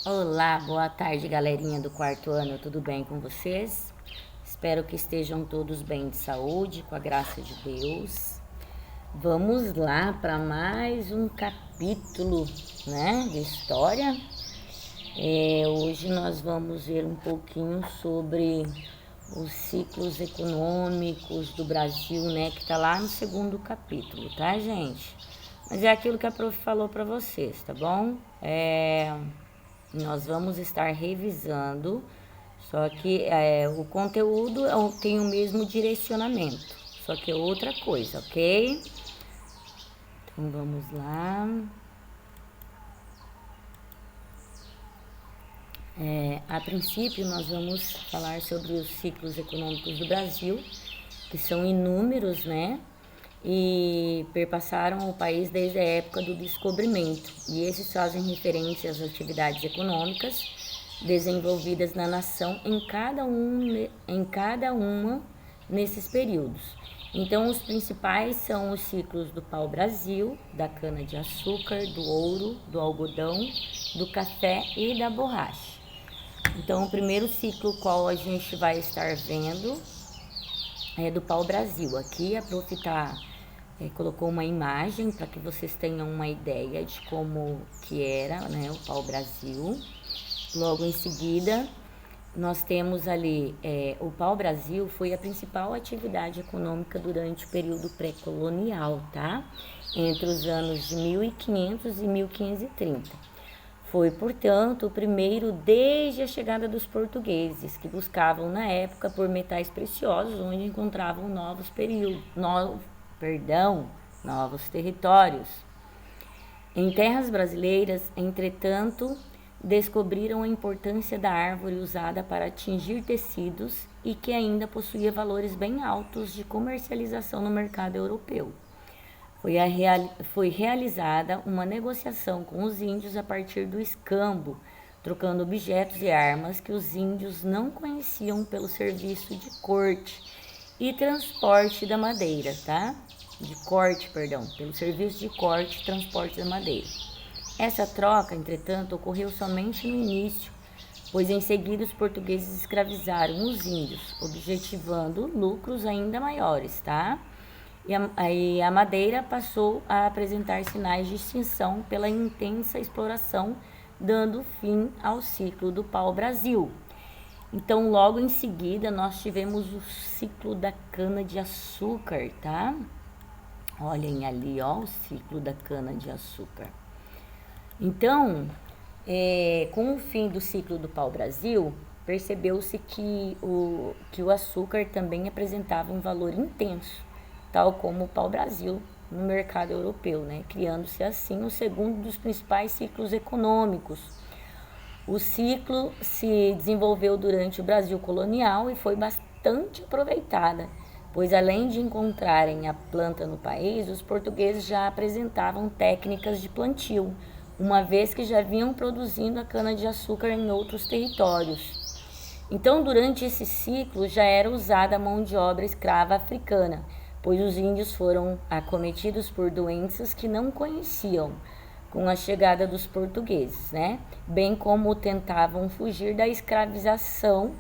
Olá, boa tarde, galerinha do quarto ano, tudo bem com vocês? Espero que estejam todos bem de saúde, com a graça de Deus. Vamos lá para mais um capítulo, né, de história. Hoje nós vamos ver um pouquinho sobre os ciclos econômicos do Brasil, né, que tá lá no segundo capítulo, tá, gente? Mas é aquilo que a prof falou para vocês, tá bom? Nós vamos estar revisando, só que o conteúdo tem o mesmo direcionamento, só que é outra coisa, ok? Então vamos lá. A princípio, nós vamos falar sobre os ciclos econômicos do Brasil, que são inúmeros, né? E perpassaram o país desde a época do descobrimento. E esses fazem referência às atividades econômicas desenvolvidas na nação em cada uma nesses períodos. Então, os principais são os ciclos do pau-brasil, da cana-de-açúcar, do ouro, do algodão, do café e da borracha. Então, o primeiro ciclo qual a gente vai estar vendo é do pau-brasil. Aqui a prof colocou uma imagem para que vocês tenham uma ideia de como que era, né, o pau-brasil. Logo em seguida, nós temos ali, o pau-brasil foi a principal atividade econômica durante o período pré-colonial, tá? Entre os anos de 1500 e 1530. Foi, portanto, o primeiro desde a chegada dos portugueses, que buscavam na época por metais preciosos, onde encontravam novos territórios. Em terras brasileiras, entretanto, descobriram a importância da árvore usada para atingir tecidos e que ainda possuía valores bem altos de comercialização no mercado europeu. Foi realizada uma negociação com os índios a partir do escambo, trocando objetos e armas que os índios não conheciam pelo serviço de corte e transporte da madeira, tá? Pelo serviço de corte e transporte da madeira. Essa troca, entretanto, ocorreu somente no início, pois em seguida os portugueses escravizaram os índios, objetivando lucros ainda maiores, tá? E a madeira passou a apresentar sinais de extinção pela intensa exploração, dando fim ao ciclo do pau-brasil. Então, logo em seguida, nós tivemos o ciclo da cana-de-açúcar, tá? Olhem ali, ó, o ciclo da cana-de-açúcar. Então, com o fim do ciclo do pau-brasil, percebeu-se que o açúcar também apresentava um valor intenso, tal como o pau-brasil no mercado europeu, né? Criando-se assim o segundo dos principais ciclos econômicos. O ciclo se desenvolveu durante o Brasil colonial e foi bastante aproveitada, pois além de encontrarem a planta no país, os portugueses já apresentavam técnicas de plantio, uma vez que já vinham produzindo a cana-de-açúcar em outros territórios. Então, durante esse ciclo, já era usada a mão de obra escrava africana, pois os índios foram acometidos por doenças que não conheciam com a chegada dos portugueses, né? Bem como tentavam fugir da escravização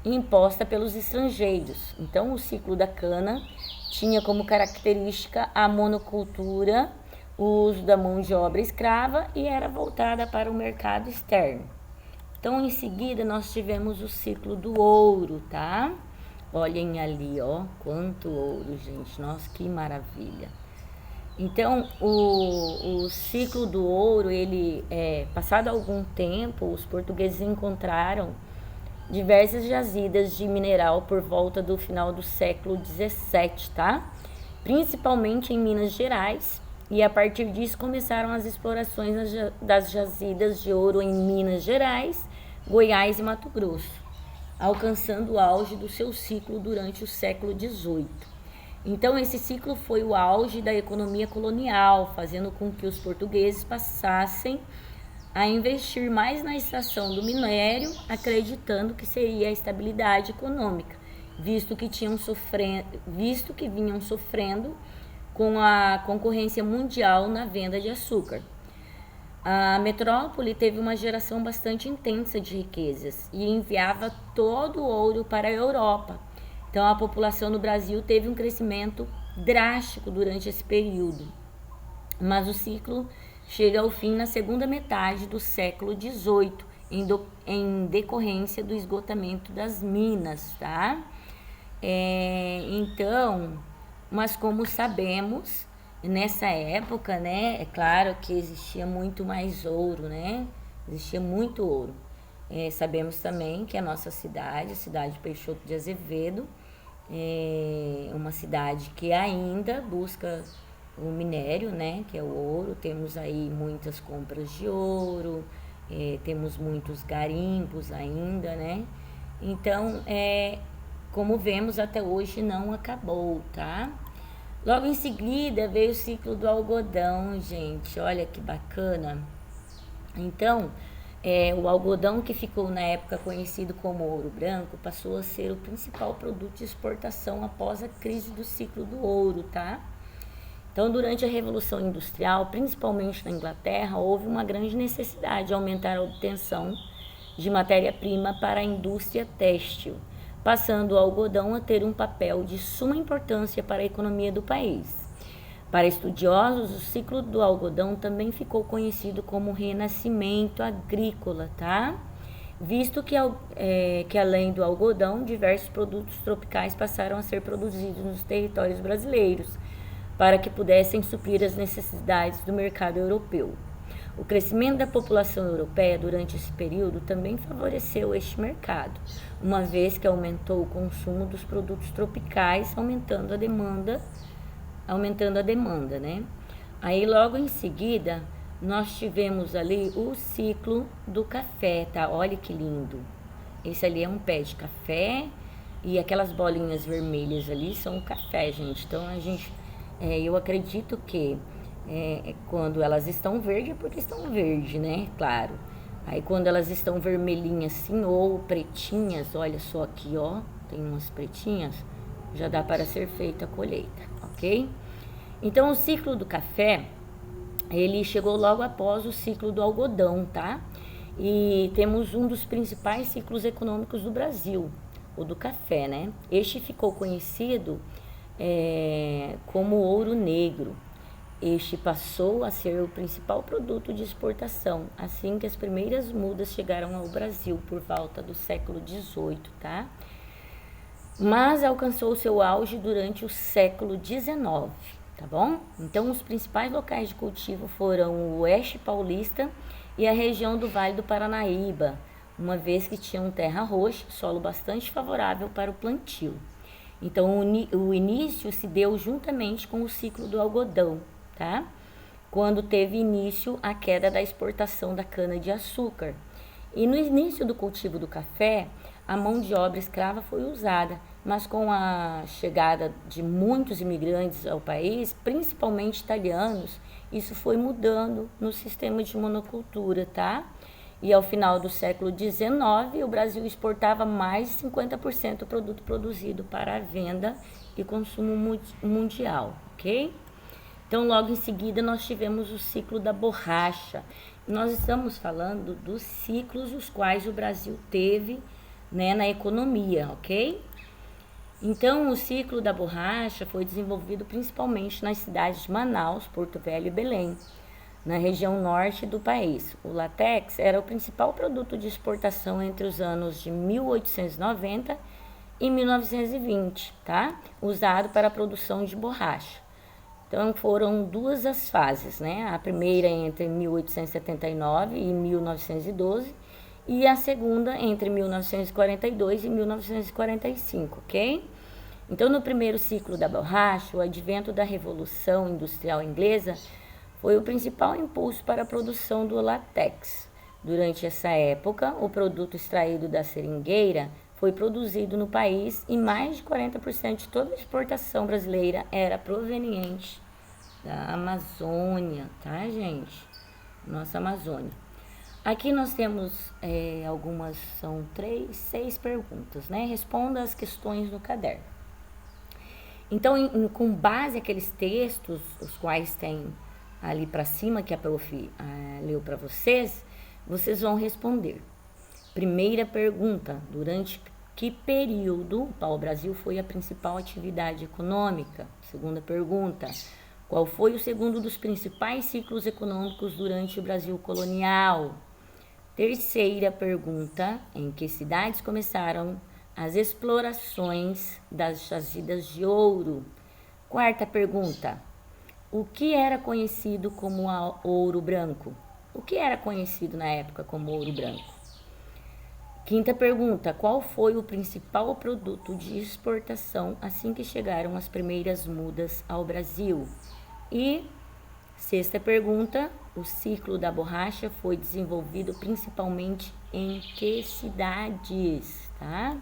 imposta pelos estrangeiros. Então, o ciclo da cana tinha como característica a monocultura, o uso da mão de obra escrava e era voltada para o mercado externo. Então, em seguida, nós tivemos o ciclo do ouro, tá? Olhem ali, ó, quanto ouro, gente. Nossa, que maravilha. Então, o ciclo do ouro, passado algum tempo, os portugueses encontraram diversas jazidas de mineral por volta do final do século XVII, tá? Principalmente em Minas Gerais, e a partir disso começaram as explorações das jazidas de ouro em Minas Gerais, Goiás e Mato Grosso, alcançando o auge do seu ciclo durante o século XVIII. Então, esse ciclo foi o auge da economia colonial, fazendo com que os portugueses passassem a investir mais na extração do minério, acreditando que seria a estabilidade econômica, visto que vinham sofrendo com a concorrência mundial na venda de açúcar. A metrópole teve uma geração bastante intensa de riquezas e enviava todo o ouro para a Europa. Então, a população no Brasil teve um crescimento drástico durante esse período, mas o ciclo chega ao fim na segunda metade do século XVIII, em decorrência do esgotamento das minas, tá? Então, mas como sabemos, nessa época, né, é claro que existia muito mais ouro, né? Existia muito ouro. Sabemos também que a nossa cidade, a cidade de Peixoto de Azevedo, é uma cidade que ainda busca o minério, né, que é o ouro. Temos aí muitas compras de ouro, temos muitos garimpos ainda, né? Então, como vemos, até hoje não acabou, tá? Logo em seguida veio o ciclo do algodão, gente. Olha que bacana. Então, o algodão, que ficou na época conhecido como ouro branco, passou a ser o principal produto de exportação após a crise do ciclo do ouro, tá? Então, durante a Revolução Industrial, principalmente na Inglaterra, houve uma grande necessidade de aumentar a obtenção de matéria-prima para a indústria têxtil, passando o algodão a ter um papel de suma importância para a economia do país. Para estudiosos, o ciclo do algodão também ficou conhecido como renascimento agrícola, tá? Visto que além do algodão, diversos produtos tropicais passaram a ser produzidos nos territórios brasileiros, para que pudessem suprir as necessidades do mercado europeu. O crescimento da população europeia durante esse período também favoreceu este mercado, uma vez que aumentou o consumo dos produtos tropicais, aumentando a demanda, né? Aí logo em seguida nós tivemos ali o ciclo do café, tá? Olha que lindo. Esse ali é um pé de café e aquelas bolinhas vermelhas ali são o café, gente. Então eu acredito que quando elas estão verdes é porque estão verdes, né? Claro. Aí quando elas estão vermelhinhas assim ou pretinhas, olha só aqui, ó, tem umas pretinhas, já dá para ser feita a colheita, ok? Então o ciclo do café, ele chegou logo após o ciclo do algodão, tá? E temos um dos principais ciclos econômicos do Brasil, o do café, né? Este ficou conhecido como ouro negro. Este passou a ser o principal produto de exportação, assim que as primeiras mudas chegaram ao Brasil por volta do século XVIII, tá? Mas alcançou seu auge durante o século XIX, tá bom? Então, os principais locais de cultivo foram o Oeste Paulista e a região do Vale do Paranaíba, uma vez que tinham terra roxa, solo bastante favorável para o plantio. Então, o início se deu juntamente com o ciclo do algodão, tá? Quando teve início a queda da exportação da cana-de-açúcar. E no início do cultivo do café, a mão de obra escrava foi usada, mas com a chegada de muitos imigrantes ao país, principalmente italianos, isso foi mudando no sistema de monocultura, tá? E ao final do século XIX, o Brasil exportava mais de 50% do produto produzido para a venda e consumo mundial, ok? Então, logo em seguida, nós tivemos o ciclo da borracha. Nós estamos falando dos ciclos os quais o Brasil teve, né, na economia, ok? Então, o ciclo da borracha foi desenvolvido principalmente nas cidades de Manaus, Porto Velho e Belém, na região norte do país. O látex era o principal produto de exportação entre os anos de 1890 e 1920, tá? Usado para a produção de borracha. Então, foram duas as fases, né? A primeira entre 1879 e 1912 e a segunda entre 1942 e 1945, ok? Então, no primeiro ciclo da borracha, o advento da Revolução Industrial Inglesa foi o principal impulso para a produção do látex. Durante essa época, o produto extraído da seringueira foi produzido no país e mais de 40% de toda a exportação brasileira era proveniente da Amazônia, tá, gente? Nossa Amazônia. Aqui nós temos algumas, são 6 perguntas, né? Responda as questões no caderno. Então, com base naqueles textos, os quais tem ali para cima que a prof leu para vocês, vocês vão responder. Primeira pergunta: durante que período o pau-brasil foi a principal atividade econômica? Segunda pergunta: qual foi o segundo dos principais ciclos econômicos durante o Brasil colonial? Terceira pergunta: em que cidades começaram as explorações das jazidas de ouro? Quarta pergunta: o que era conhecido como ouro branco? O que era conhecido na época como ouro branco? Quinta pergunta: qual foi o principal produto de exportação assim que chegaram as primeiras mudas ao Brasil? E sexta pergunta: o ciclo da borracha foi desenvolvido principalmente em que cidades, tá?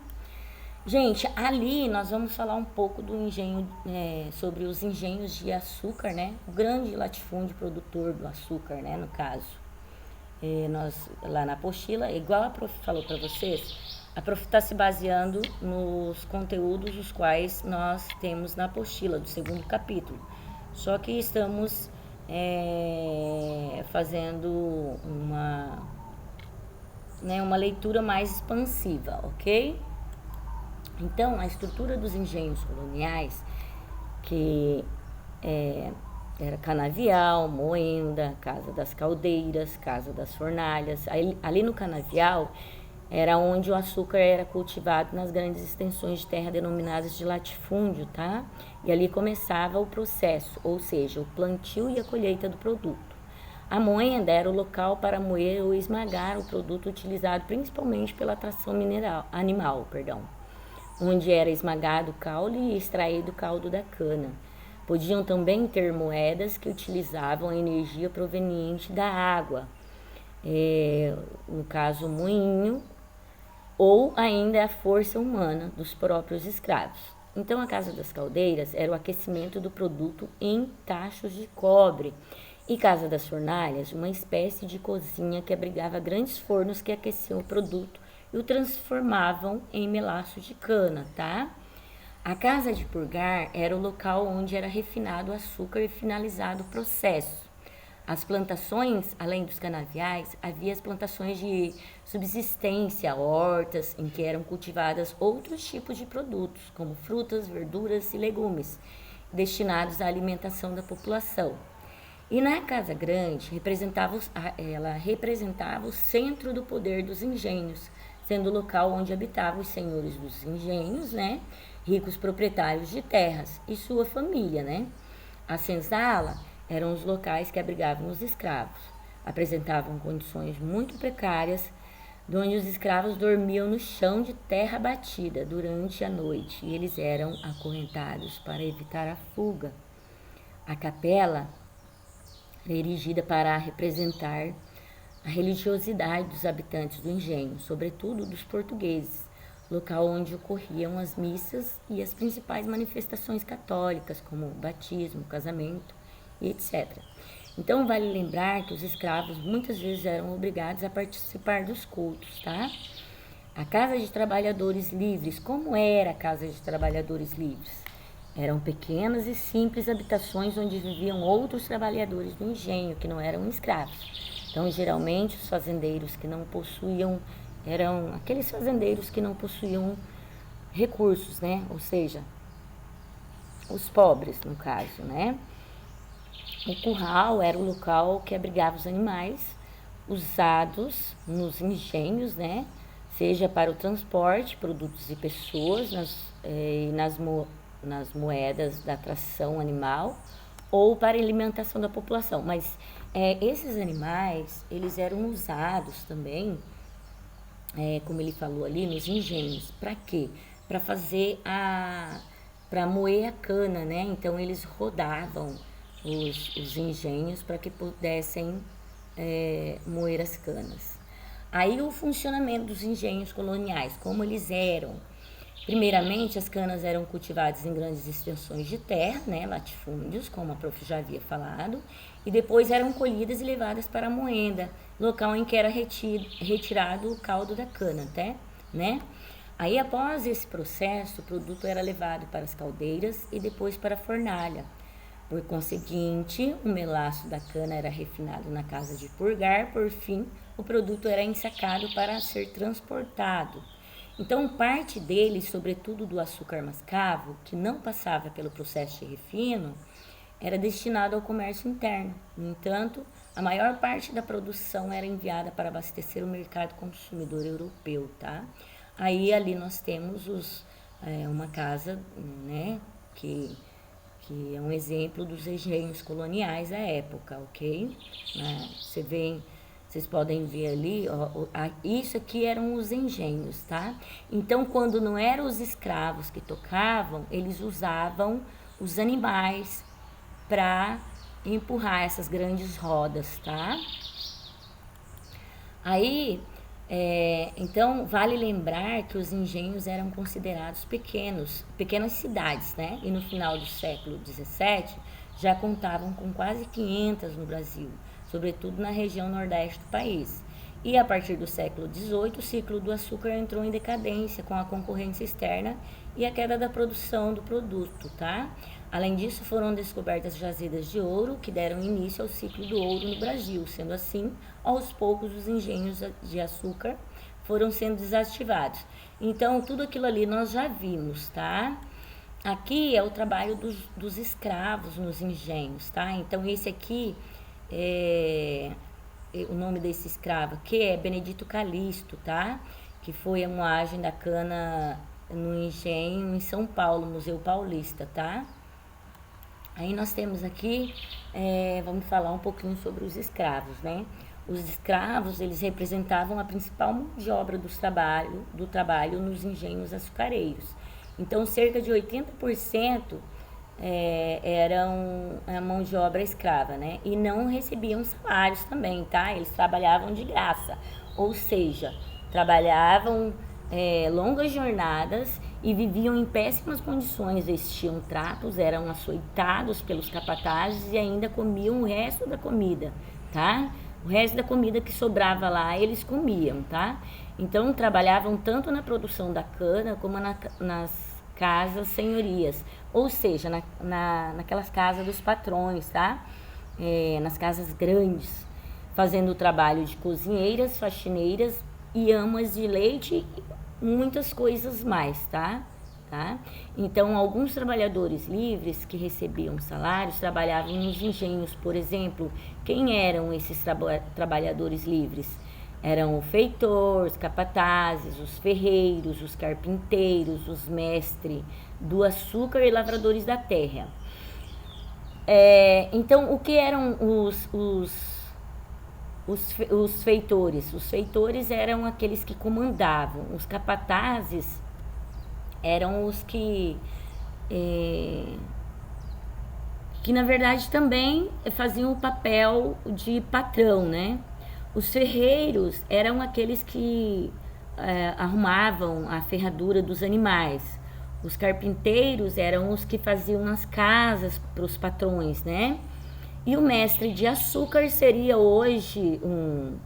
Gente, ali nós vamos falar um pouco do engenho, sobre os engenhos de açúcar, né? O grande latifúndio produtor do açúcar, né, no caso. Nós, lá na apostila, igual a prof falou para vocês, a prof está se baseando nos conteúdos os quais nós temos na apostila do segundo capítulo. Só que estamos fazendo uma leitura mais expansiva, ok? Então, a estrutura dos engenhos coloniais, que era canavial, moenda, casa das caldeiras, casa das fornalhas. Ali no canavial era onde o açúcar era cultivado nas grandes extensões de terra denominadas de latifúndio, tá? E ali começava o processo, ou seja, o plantio e a colheita do produto. A moenda era o local para moer ou esmagar o produto utilizado principalmente pela tração animal, onde era esmagado o caule e extraído o caldo da cana. Podiam também ter moedas que utilizavam a energia proveniente da água, no caso o moinho, ou ainda a força humana dos próprios escravos. Então a casa das caldeiras era o aquecimento do produto em tachos de cobre, e casa das fornalhas, uma espécie de cozinha que abrigava grandes fornos que aqueciam o produto e o transformavam em melaço de cana, tá? A casa de purgar era o local onde era refinado o açúcar e finalizado o processo. As plantações, além dos canaviais, havia as plantações de subsistência, hortas, em que eram cultivadas outros tipos de produtos, como frutas, verduras e legumes, destinados à alimentação da população. E na Casa Grande, ela representava o centro do poder dos engenhos, sendo o local onde habitavam os senhores dos engenhos, né? Ricos proprietários de terras e sua família, né? A senzala eram os locais que abrigavam os escravos. Apresentavam condições muito precárias, onde os escravos dormiam no chão de terra batida durante a noite e eles eram acorrentados para evitar a fuga. A capela era erigida para representar a religiosidade dos habitantes do engenho, sobretudo dos portugueses, local onde ocorriam as missas e as principais manifestações católicas, como batismo, casamento e etc. Então, vale lembrar que os escravos muitas vezes eram obrigados a participar dos cultos, tá? A casa de trabalhadores livres, como era a casa de trabalhadores livres? Eram pequenas e simples habitações onde viviam outros trabalhadores do engenho, que não eram escravos. Então, geralmente, os fazendeiros que não possuíam, eram aqueles fazendeiros que não possuíam recursos, né? Ou seja, os pobres, no caso, né? O curral era o local que abrigava os animais usados nos engenhos, né? Seja para o transporte, produtos e pessoas, nas moedas da tração animal, ou para a alimentação da população. Mas esses animais, eles eram usados também, como ele falou ali, nos engenhos. Para quê? Para fazer para moer a cana, né? Então eles rodavam os engenhos para que pudessem moer as canas. Aí o funcionamento dos engenhos coloniais, como eles eram. Primeiramente, as canas eram cultivadas em grandes extensões de terra, né, latifúndios, como a prof já havia falado, e depois eram colhidas e levadas para a moenda, local em que era retirado o caldo da cana, né? Aí, após esse processo, o produto era levado para as caldeiras e depois para a fornalha, Por conseguinte, o melaço da cana era refinado na casa de purgar, por fim, o produto era ensacado para ser transportado. Então, parte dele, sobretudo do açúcar mascavo, que não passava pelo processo de refino, era destinado ao comércio interno. No entanto, a maior parte da produção era enviada para abastecer o mercado consumidor europeu, tá? Aí ali nós temos uma casa, né, que é um exemplo dos engenhos coloniais da época, ok? Vocês podem ver ali, ó, isso aqui eram os engenhos, tá? Então, quando não eram os escravos que tocavam, eles usavam os animais para empurrar essas grandes rodas, tá? Aí, então, vale lembrar que os engenhos eram considerados pequenas cidades, né? E no final do século XVII, já contavam com quase 500 no Brasil, sobretudo na região nordeste do país. E a partir do século XVIII, o ciclo do açúcar entrou em decadência com a concorrência externa e a queda da produção do produto, tá? Além disso, foram descobertas jazidas de ouro que deram início ao ciclo do ouro no Brasil. Sendo assim, aos poucos os engenhos de açúcar foram sendo desativados. Então, tudo aquilo ali nós já vimos, tá? Aqui é o trabalho dos escravos nos engenhos, tá? Então, esse aqui o nome desse escravo aqui é Benedito Calixto, tá? Que foi a moagem da cana no engenho em São Paulo, Museu Paulista, tá? Aí nós temos aqui, vamos falar um pouquinho sobre os escravos, né? Os escravos, eles representavam a principal mão de obra do trabalho nos engenhos açucareiros. Então, cerca de 80% eram a mão de obra escrava, né? E não recebiam salários também, tá? Eles trabalhavam de graça, ou seja, trabalhavam longas jornadas e viviam em péssimas condições, vestiam trapos, eram açoitados pelos capatazes e ainda comiam o resto da comida, tá? O resto da comida que sobrava lá, eles comiam, tá? Então, trabalhavam tanto na produção da cana como nas casas senhorias, ou seja, naquelas casas dos patrões, tá? Nas casas grandes, fazendo o trabalho de cozinheiras, faxineiras e amas de leite e muitas coisas mais, tá? Então, alguns trabalhadores livres que recebiam salários trabalhavam nos engenhos, por exemplo. Quem eram esses trabalhadores livres? Eram o feitor, os capatazes, os ferreiros, os carpinteiros, os mestres do açúcar e lavradores da terra. Então, o que eram os feitores? Os feitores eram aqueles que comandavam. Os capatazes eram os que na verdade também faziam o papel de patrão, né? Os ferreiros eram aqueles que arrumavam a ferradura dos animais. Os carpinteiros eram os que faziam as casas para os patrões, né? E o mestre de açúcar seria hoje um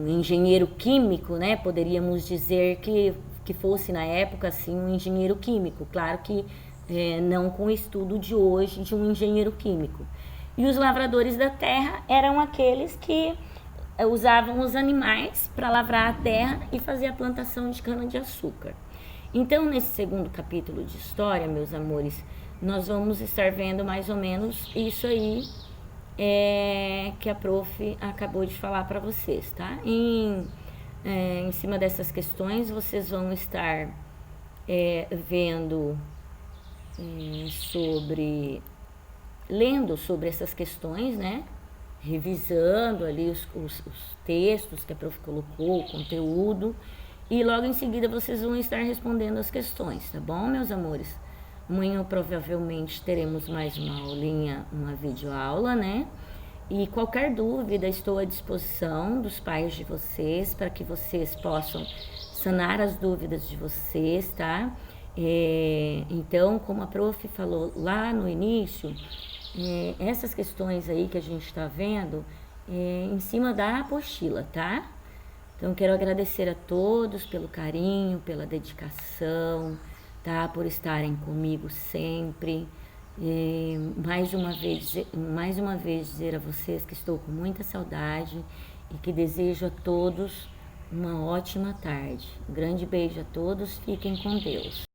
engenheiro químico, né? Poderíamos dizer que fosse na época assim um engenheiro químico. Claro que não com o estudo de hoje de um engenheiro químico. E os lavradores da terra eram aqueles que usavam os animais para lavrar a terra e fazer a plantação de cana-de-açúcar. Então, nesse segundo capítulo de história, meus amores, nós vamos estar vendo mais ou menos isso aí que a prof acabou de falar para vocês, tá? Em cima dessas questões, vocês vão estar lendo sobre essas questões, né? Revisando ali os textos que a prof colocou, o conteúdo, e logo em seguida vocês vão estar respondendo as questões, tá bom, meus amores? Amanhã provavelmente teremos mais uma aulinha, uma videoaula, né? E qualquer dúvida, estou à disposição dos pais de vocês, para que vocês possam sanar as dúvidas de vocês, tá? Então, como a prof falou lá no início, essas questões aí que a gente está vendo em cima da apostila, tá? Então, quero agradecer a todos pelo carinho, pela dedicação, tá? Por estarem comigo sempre, Mais uma vez dizer a vocês que estou com muita saudade e que desejo a todos uma ótima tarde. Um grande beijo a todos, fiquem com Deus.